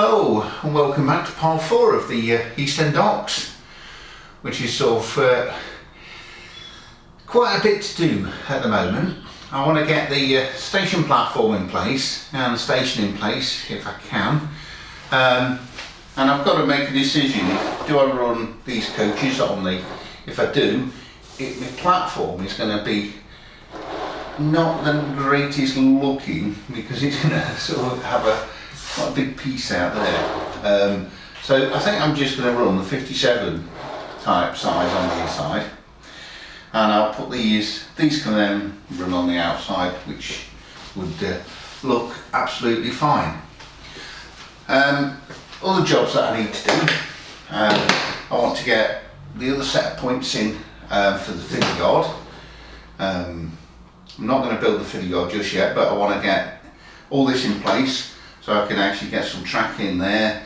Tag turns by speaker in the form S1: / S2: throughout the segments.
S1: Hello and welcome back to part 4 of the East End Docks, which is sort of quite a bit to do at the moment. I want to get the station platform in place and the station in place if I can, and I've got to make a decision. Do I run these coaches on the, if I do, the platform is going to be not the greatest looking because it's going to sort of have quite a big piece out there. So I think I'm just going to run the 57 type size on the inside, and I'll put these can then run on the outside, which would look absolutely fine. Other jobs that I need to do, I want to get the other set of points in for the filler yard. I'm not going to build the filler yard just yet, but I want to get all this in place so I can actually get some track in there,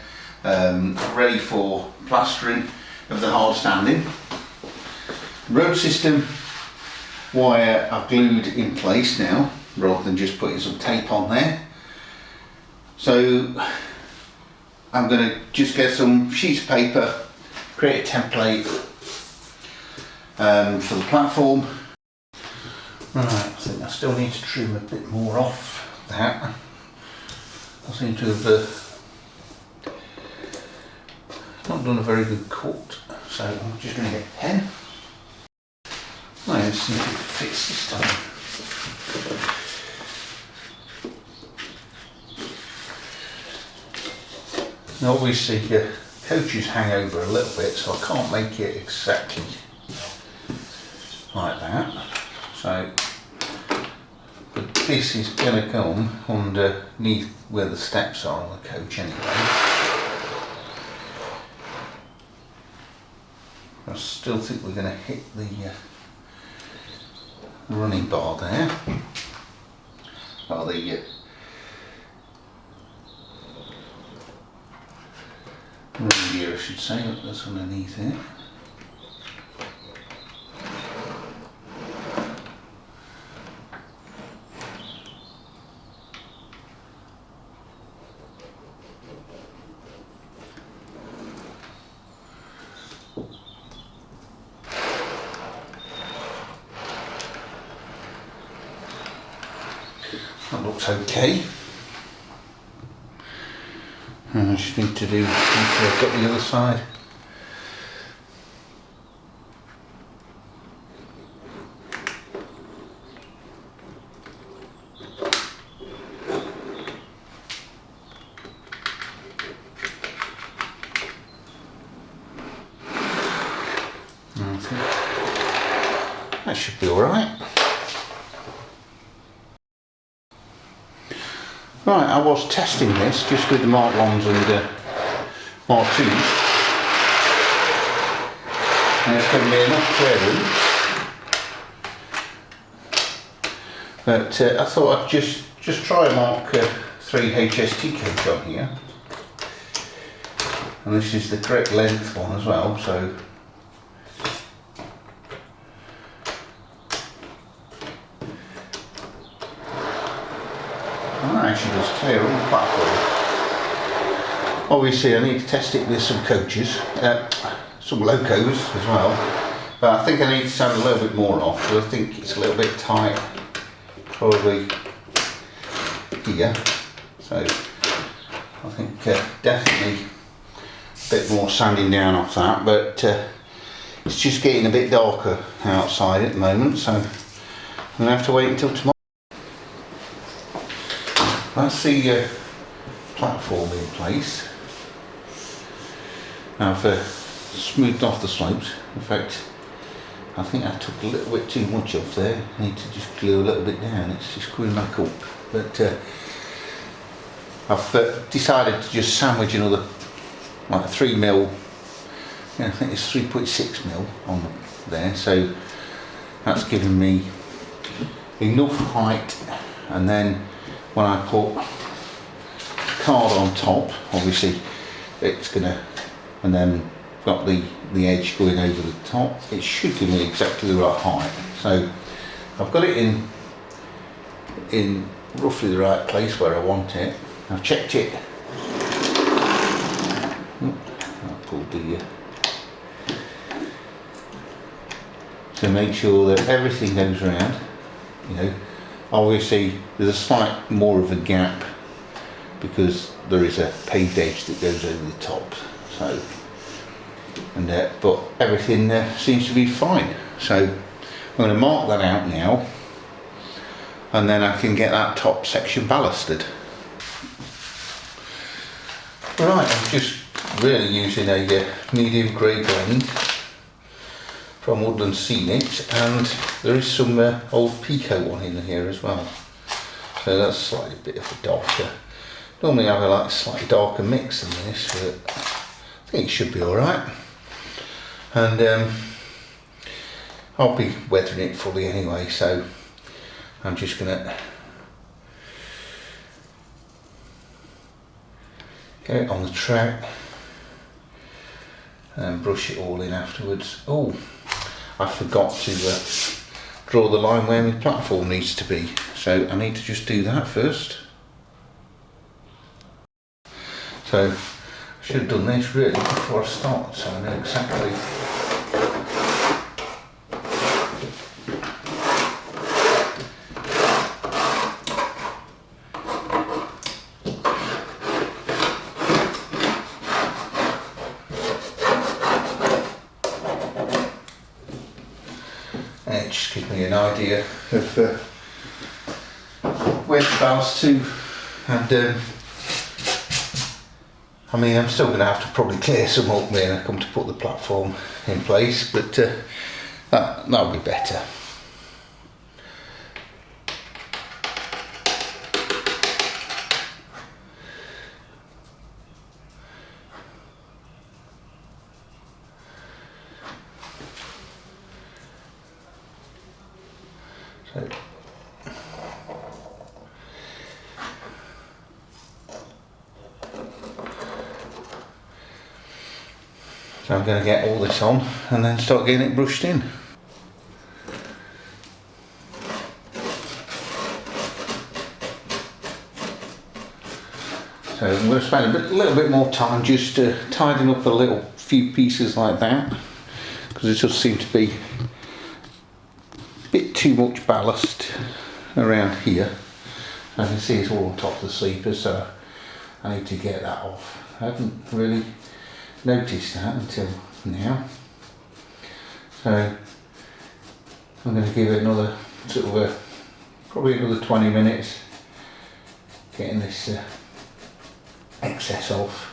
S1: ready for plastering of the hard standing. Road system wire I've glued in place now rather than just putting some tape on there. So I'm going to just get some sheets of paper, create a template for the platform. Right, I think I still need to trim a bit more off that. I seem to have not done a very good cut, so I'm just going to get a pen. Let's see if it fits this time. Now obviously coaches hang over a little bit, so I can't make it exactly like that. So, but this is going to come underneath where the steps are on the coach anyway. I still think we're going to hit the running bar there, or the running gear I should say, that's underneath it. That looks okay. And I just need to do, I've got the other side. I think that should be alright. Right, I was testing this just with the Mark 1s and Mark 2s, and it's given me enough clearance, but I thought I'd just try a Mark 3 HST coach on here, and this is the correct length one as well, so that actually does clear all the platform. Obviously I need to test it with some coaches, some locos as well, but I think I need to sand a little bit more off because I think it's a little bit tight probably here, so I think definitely a bit more sanding down off that, but it's just getting a bit darker outside at the moment, so I'm going to have to wait until tomorrow. That's the platform in place. Now I've smoothed off the slopes. In fact, I think I took a little bit too much off there. I need to just glue a little bit down. It's just going back up. But I've decided to just sandwich another like 3mm. I think it's 3.6mm on there. So that's given me enough height, and then when I put card on top, obviously it's gonna, and then got the edge going over the top, it should give me exactly the right height. So I've got it in roughly the right place where I want it. I've checked it called, to make sure that everything goes around. You know, obviously there's a slight more of a gap because there is a paved edge that goes over the top. So, and but everything seems to be fine. So I'm going to mark that out now, and then I can get that top section ballasted. Right, I'm just really using a medium grey blend from Woodland Scenics, and there is some old Pico one in here as well. So that's slightly bit of a darker. Normally I have a slightly darker mix than this, but I think it should be alright. And I'll be weathering it fully anyway, so I'm just gonna get it on the track and brush it all in afterwards. Oh, I forgot to draw the line where my platform needs to be, so I need to just do that first. So I should have done this really before I start, so I know exactly. And it just gives me an idea of where to ballast to, and I mean, I'm still going to have to probably clear some up when I come to put the platform in place, but that'll be better. So I'm going to get all this on and then start getting it brushed in. So I'm going to spend a little bit more time just tidying up a little few pieces like that, because it just seems to be a bit too much ballast around here. I can see it's all on top of the sleeper, so I need to get that off. I haven't really noticed that until now, so I'm going to give it another sort of probably another 20 minutes getting this excess off.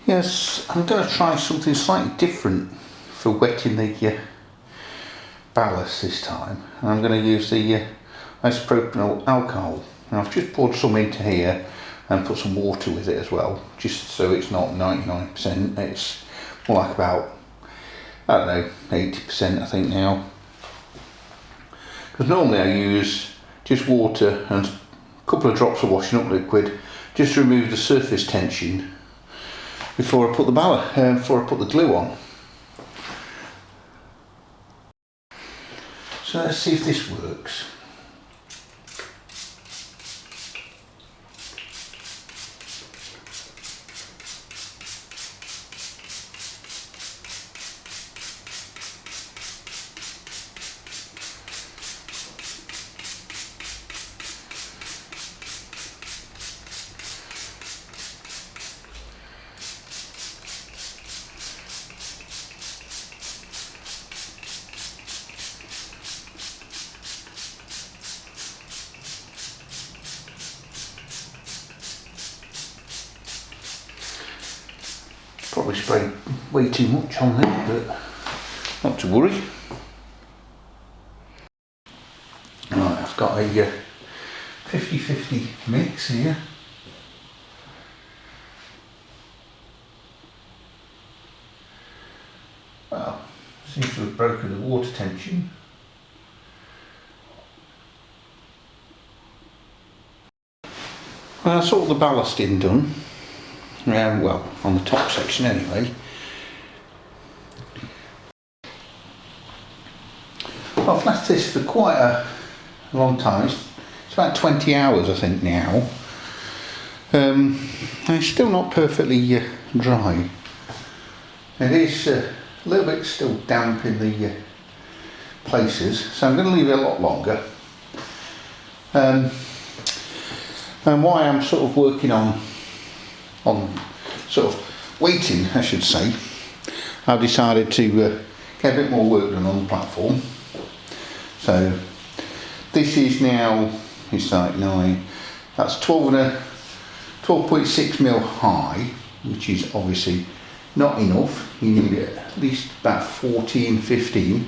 S1: Yes, I'm going to try something slightly different for wetting the ballast this time. And I'm going to use the isopropyl alcohol. And I've just poured some into here and put some water with it as well, just so it's not 99%, it's more like about, I don't know, 80% I think now. Because normally I use just water and a couple of drops of washing up liquid just to remove the surface tension before I put the before I put the glue on. So let's see if this works. Probably sprayed way too much on there, but not to worry. Right, I've got a 50-50 mix here. Well, seems to have broken the water tension. Well, that's all the ballasting done. Well, on the top section anyway. I've left this for quite a long time. It's about 20 hours I think now. And it's still not perfectly dry. It is a little bit still damp in the places, so I'm going to leave it a lot longer. And why I'm sort of working on sort of waiting, I should say, I've decided to get a bit more work done on the platform. So this is now, it's like 9, that's 12.6 mil high, which is obviously not enough. You need at least about 14, 15.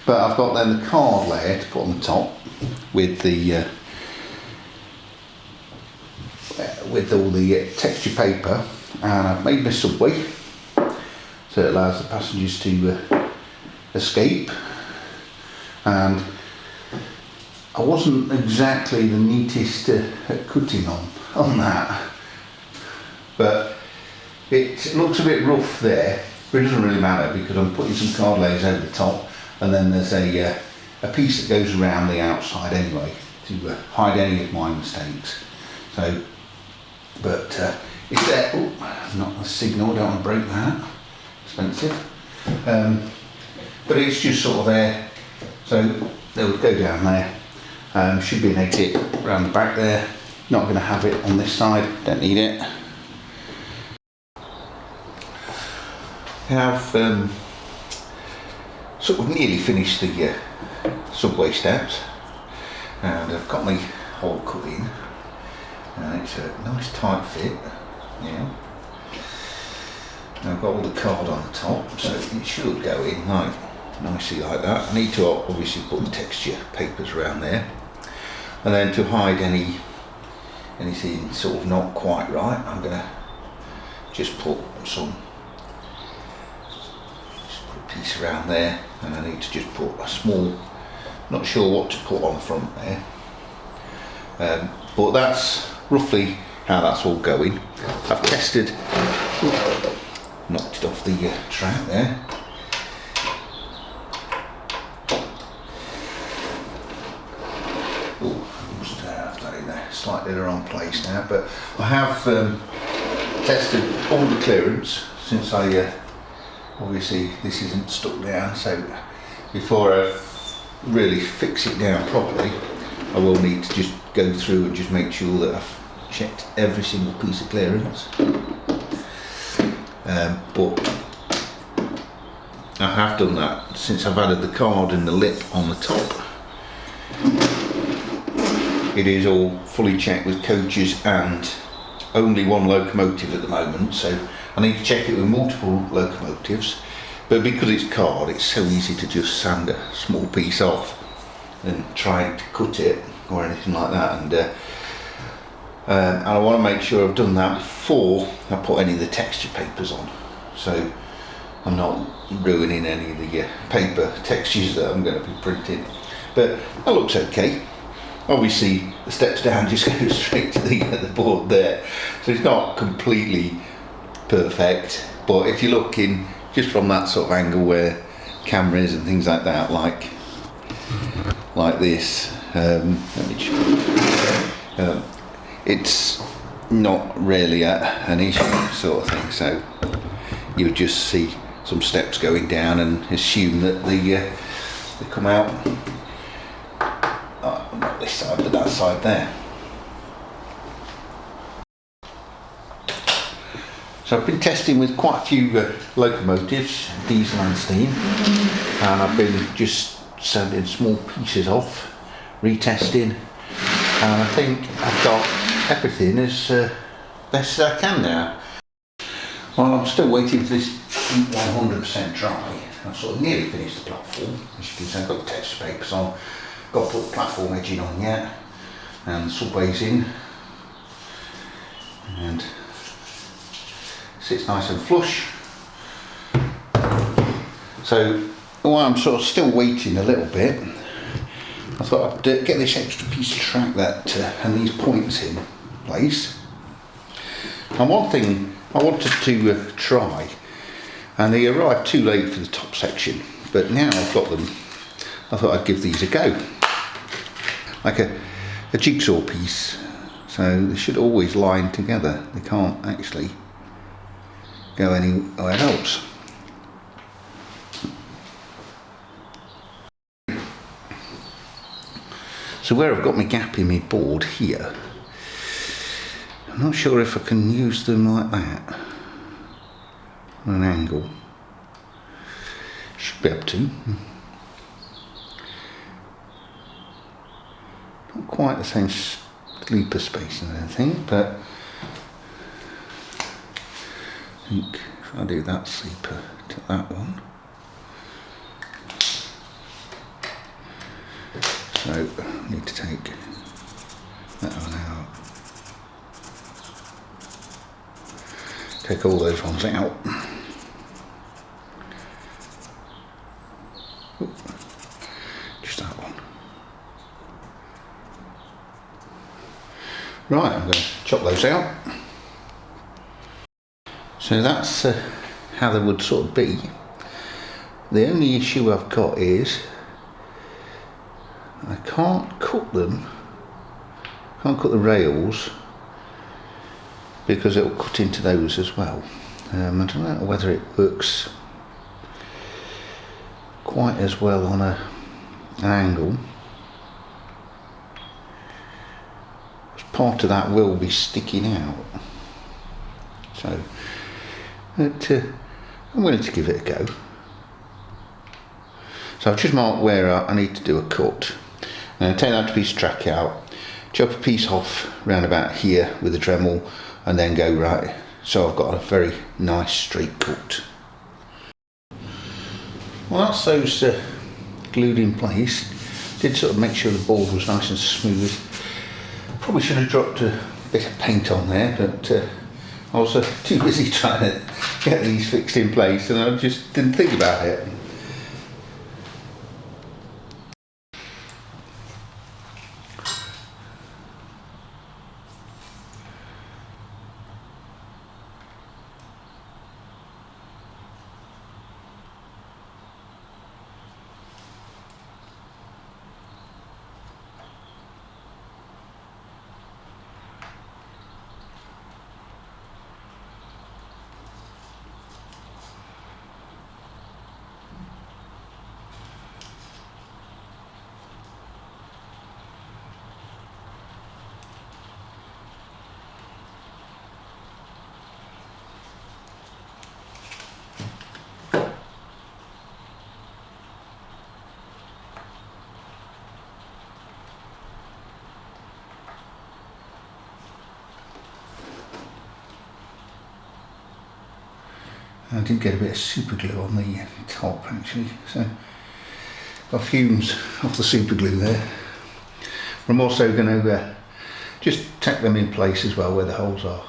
S1: But I've got then the card layer to put on the top with the with all the texture paper, and I've made my subway so it allows the passengers to escape. And I wasn't exactly the neatest at cutting on that, but it looks a bit rough there, but it doesn't really matter because I'm putting some card layers over the top, and then there's a piece that goes around the outside anyway to hide any of my mistakes. So, but it's there. Oh, not a signal, I don't want to break that. Expensive. But it's just sort of there. So they would go down there. Should be an exit around the back there. Not going to have it on this side, don't need it. I have sort of nearly finished the subway steps, and I've got my hole cut in, and it's a nice tight fit. Yeah, and I've got all the card on the top, so it should go in like nicely like that. I need to obviously put the texture papers around there, and then to hide anything sort of not quite right, I'm gonna just put some piece around there, and I need to just put a small, not sure what to put on the front there, but that's roughly how that's all going. I've tested, knocked it off the track there. Oh, I must have that in there, slightly the wrong place now, but I have tested all the clearance since I obviously this isn't stuck down, so before I really fix it down properly, I will need to just go through and just make sure that I've checked every single piece of clearance. But I have done that since I've added the card and the lip on the top. It is all fully checked with coaches and only one locomotive at the moment, so I need to check it with multiple locomotives, but because it's card, it's so easy to just sand a small piece off than trying to cut it or anything like that. And I want to make sure I've done that before I put any of the texture papers on, so I'm not ruining any of the paper textures that I'm going to be printing. But that looks okay. Obviously the steps down just go straight to the board there, so it's not completely perfect, but if you're looking just from that sort of angle where cameras and things like that, like this, let me just, it's not really an issue sort of thing. So you would just see some steps going down and assume that they come out, not this side but that side there. So I've been testing with quite a few locomotives, diesel and steam, and I've been just sanding small pieces off, retesting, and I think I've got everything as best as I can now. Well, I'm still waiting for this 100% dry. I've sort of nearly finished the platform. As you can see, I've got the texture papers on, got to put the platform edging on yet, and the subway's in, and sits nice and flush. So while I'm sort of still waiting a little bit, I thought I'd get this extra piece of track that and these points in place. And one thing I wanted to try, and they arrived too late for the top section, but now I've got them I thought I'd give these a go. Like a jigsaw piece, so they should always line together. They can't actually go anywhere else. So where I've got my gap in my board here, I'm not sure if I can use them like that on an angle. Should be able to. Not quite the same sleeper spacing, I don't think, but I think if I do that sleeper to that one, so I need to take that one out, take all those ones out. Ooh, just that one. Right, I'm going to chop those out. So that's how they would sort of be. The only issue I've got is I can't cut them, can't cut the rails, because it will cut into those as well. I don't know whether it works quite as well on an angle. Part of that will be sticking out, so but, I'm willing to give it a go. So I've just marked where I need to do a cut. I'm going to take that piece of track out, chop a piece off round about here with a Dremel, and then go right, so I've got a very nice straight cut. Well, that's those glued in place. Did sort of make sure the board was nice and smooth. Probably should have dropped a bit of paint on there, but I was too busy trying to get these fixed in place, and I just didn't think about it. I did get a bit of super glue on the top actually, so got fumes off the super glue there. I'm also going to just tack them in place as well where the holes are.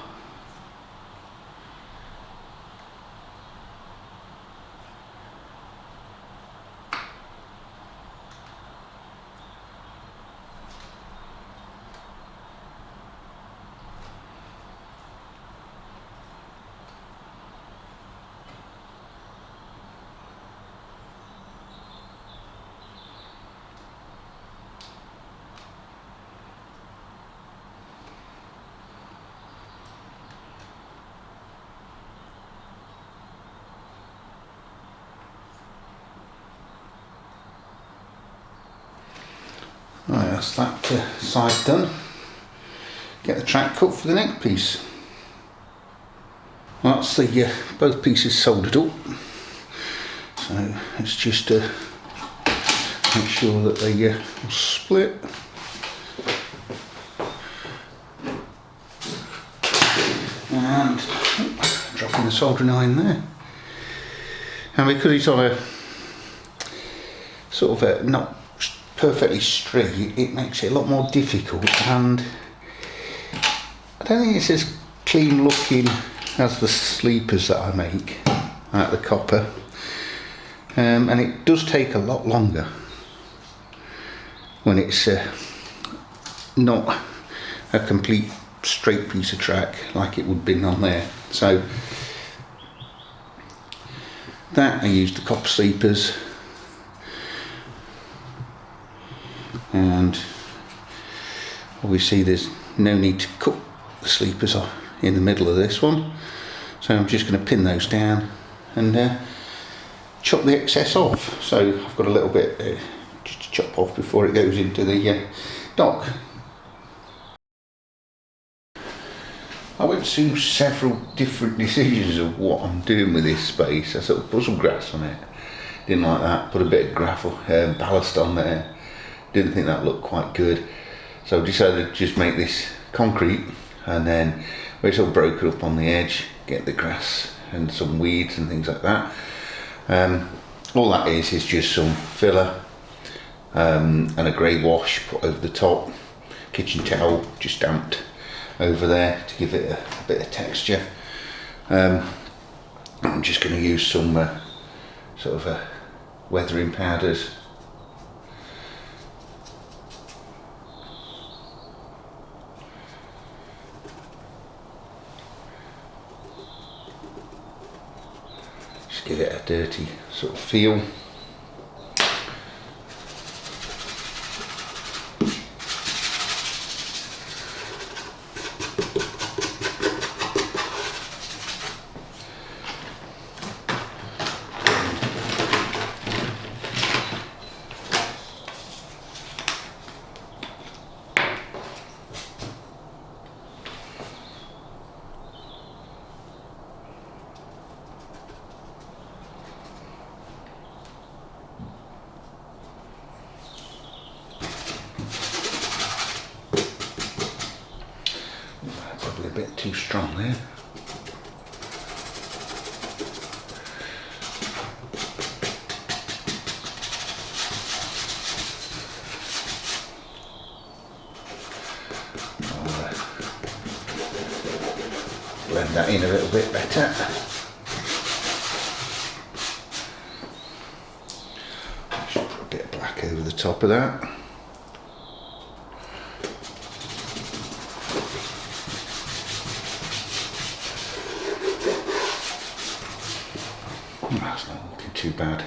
S1: Right, that's that side done. Get the track cut for the next piece. Well, that's the both pieces soldered up. So let's just make sure that they will split. And dropping the soldering iron there. And because it's on a sort of a not perfectly straight, it makes it a lot more difficult, and I don't think it's as clean looking as the sleepers that I make out of the copper, and it does take a lot longer when it's not a complete straight piece of track like it would be on there. So that I used the copper sleepers. and obviously there's no need to cut the sleepers off in the middle of this one, so I'm just going to pin those down and chop the excess off. So I've got a little bit just to chop off before it goes into the dock. I went through several different decisions of what I'm doing with this space. I sort of put some grass on it, didn't like that, put a bit of gravel ballast on there, didn't think that looked quite good, so I decided to just make this concrete, and then where it's all broken up on the edge, get the grass and some weeds and things like that. All that is just some filler and a grey wash put over the top, kitchen towel just damped over there to give it a bit of texture. I'm just going to use some sort of weathering powders. Just give it a dirty sort of feel. Probably a bit too strong there. Blend that in a little bit better. Just put a bit of black over the top of that. That's not looking too bad.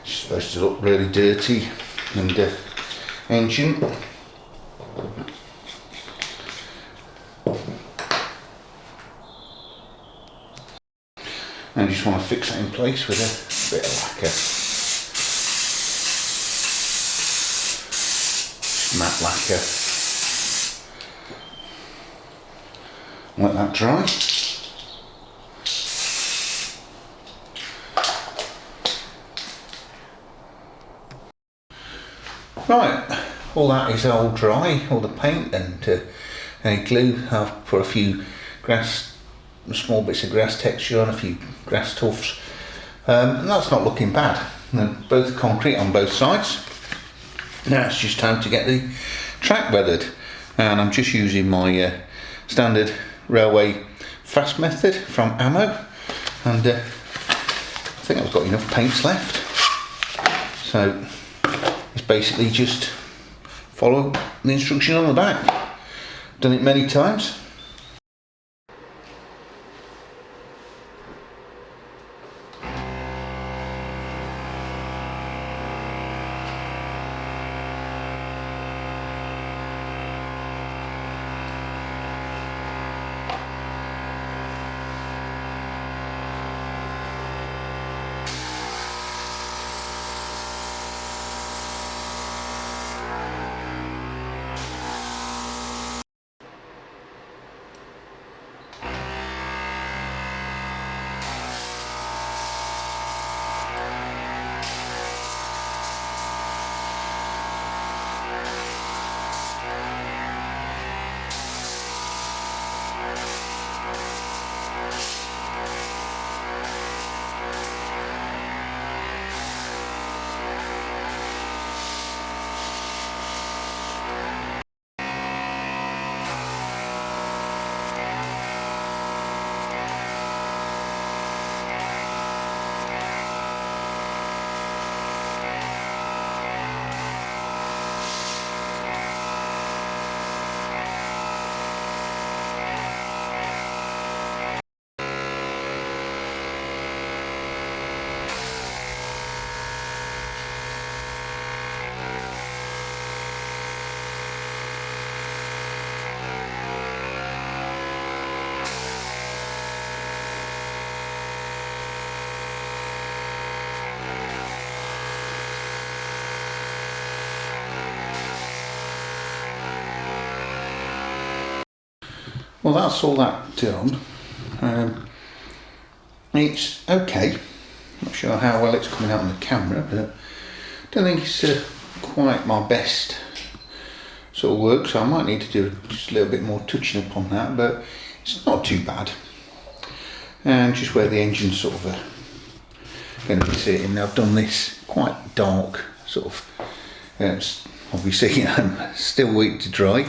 S1: It's supposed to look really dirty and ancient. And you just want to fix that in place with a bit of lacquer. Just matte lacquer. Let that dry. Right, all that is all dry, all the paint and glue. I've put a few small bits of grass texture on, a few grass tufts, and that's not looking bad. And both concrete on both sides. Now it's just time to get the track weathered, and I'm just using my standard railway fast method from Ammo, and I think I've got enough paints left, so it's basically just follow the instruction on the back. Done it many times. Well, that's all that done. It's okay. Not sure how well it's coming out on the camera, but I don't think it's quite my best sort of work, so I might need to do just a little bit more touching up on that, but it's not too bad. And just where the engine's sort of going to be sitting, I've done this quite dark sort of, obviously still waiting to dry,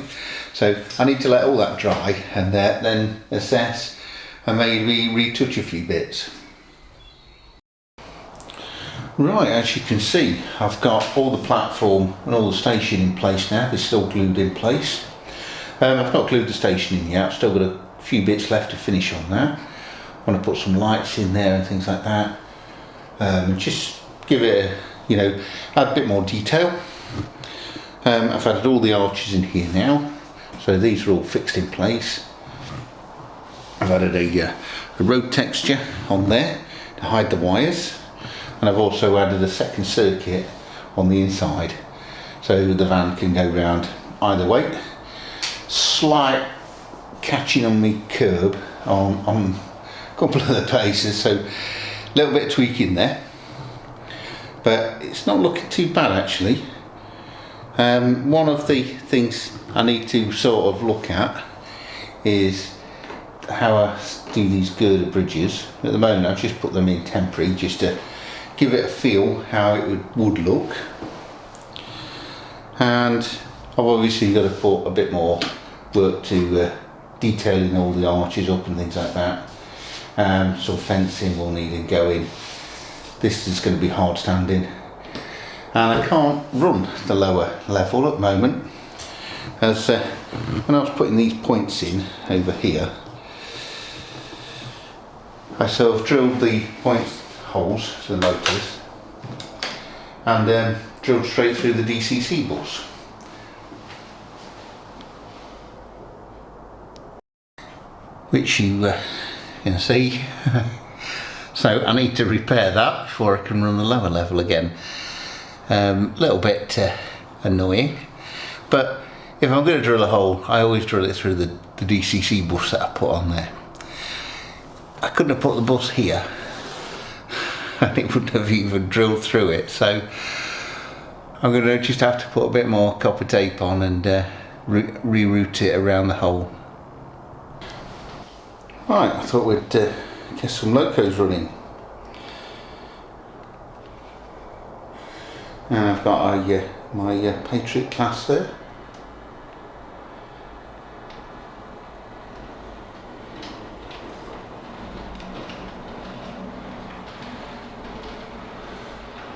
S1: so I need to let all that dry and then assess and maybe retouch a few bits. Right, as you can see, I've got all the platform and all the station in place now. They're still glued in place. I've not glued the station in yet. I've still got a few bits left to finish on that. I want to put some lights in there and things like that, and just give it a, add a bit more detail. I've added all the arches in here now, so these are all fixed in place. I've added a road texture on there to hide the wires. And I've also added a second circuit on the inside, so the van can go round either way. Slight catching on me curb on a couple of the places, so a little bit of tweaking there, but it's not looking too bad actually. One of the things I need to sort of look at is how I do these girder bridges. At the moment I've just put them in temporary just to give it a feel how it would look, and I've obviously got to put a bit more work to detailing all the arches up and things like that. Some fencing will need going. This is going to be hard standing, and I can't run the lower level at the moment, as when I was putting these points in over here, I sort of drilled the points holes to the motors and drilled straight through the DCC bus. Which you can see. So I need to repair that before I can run the lower level again. Little bit annoying, but if I'm going to drill a hole, I always drill it through the DCC bus that I put on there. I couldn't have put the bus here and it wouldn't have even drilled through it, so I'm going to just have to put a bit more copper tape on and reroute it around the hole. Right, I thought we'd get some locos running, and I've got my Patriot class there.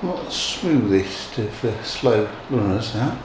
S1: Not the smoothest of slow runners, that.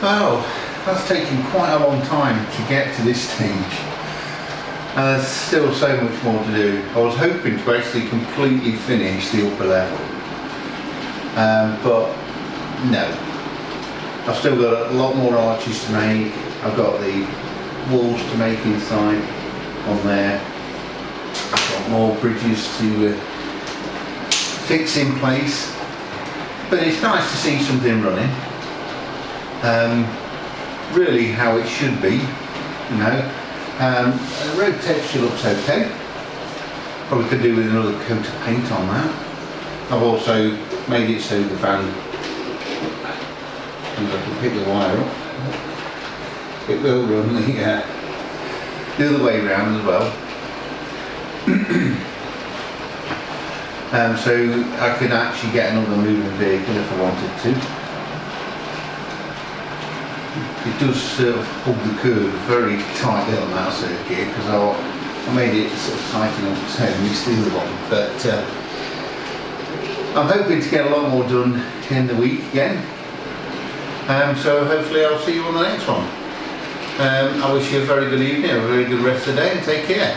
S1: Well, that's taken quite a long time to get to this stage. And there's still so much more to do. I was hoping to actually completely finish the upper level. But no. I've still got a lot more arches to make. I've got the walls to make inside on there. I've got more bridges to fix in place. But it's nice to see something running. Really how it should be, you know. The road texture looks okay. Probably could do with another coat of paint on that. I've also made it so the van, I can pick the wire up. It will run the other way round as well. So I could actually get another moving vehicle if I wanted to. It does sort of hold the curve very tightly on that circuit because I made it sort of tight enough to miss the other one. But I'm hoping to get a lot more done in the week again. So hopefully I'll see you on the next one. I wish you a very good evening, a very good rest of the day, and take care.